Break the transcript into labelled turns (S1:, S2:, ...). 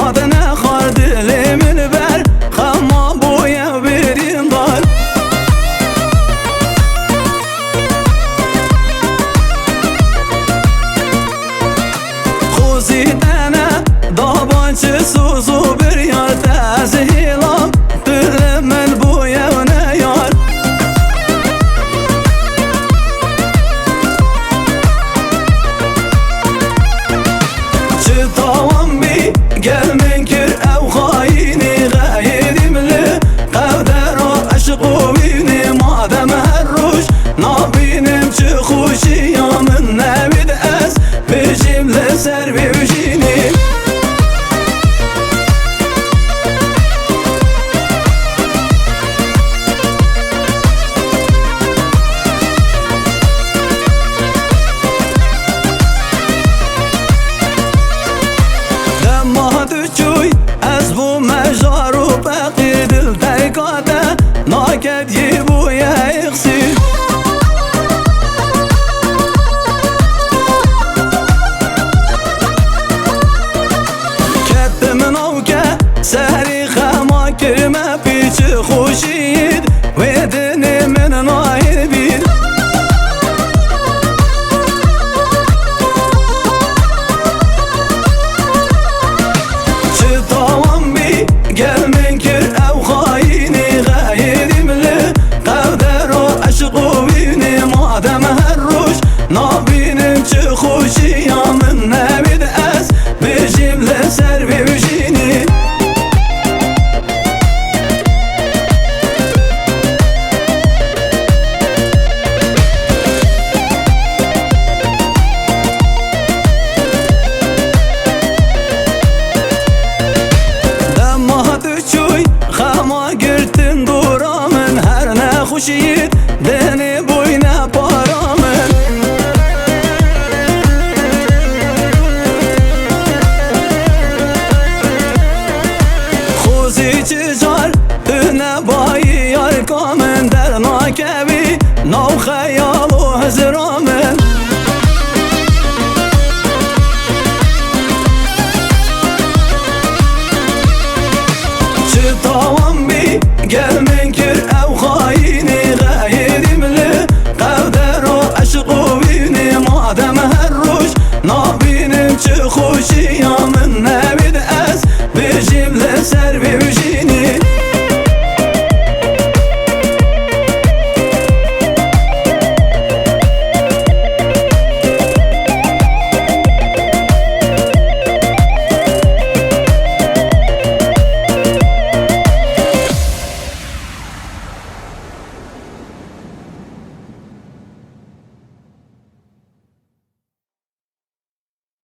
S1: Hadına xar dilimin ver Xama boya birin dal Xuzi dene dabancı suzu bir yar Tezihilam dilimin boya ne yar Çıtavan bi gelmin kir ev khayini Gayrimli qevder o aşkı bini Madem her ruş nabinim çı xuşiyamın Nevid ez bicimle ser bivjini ناكد يبو يا يغسي كت من اوكا سهري خما كرمه بيش خوشيد ويدني من ناهر بيد شطوان بي قل من كر او خايني Madem her ruş nabinim çı xuşiyamın Nevid ez bicimle ser bivjini Demma düşüy xama girtin duramın Her ne xuşiyid deni boyna paramın Xuzi çicar üne bayi yar kamın Der nakevi nav xeyalu hızramın Çıtavan bi gelmin kir ev khayini Madem her ruş nabinim çı xuşi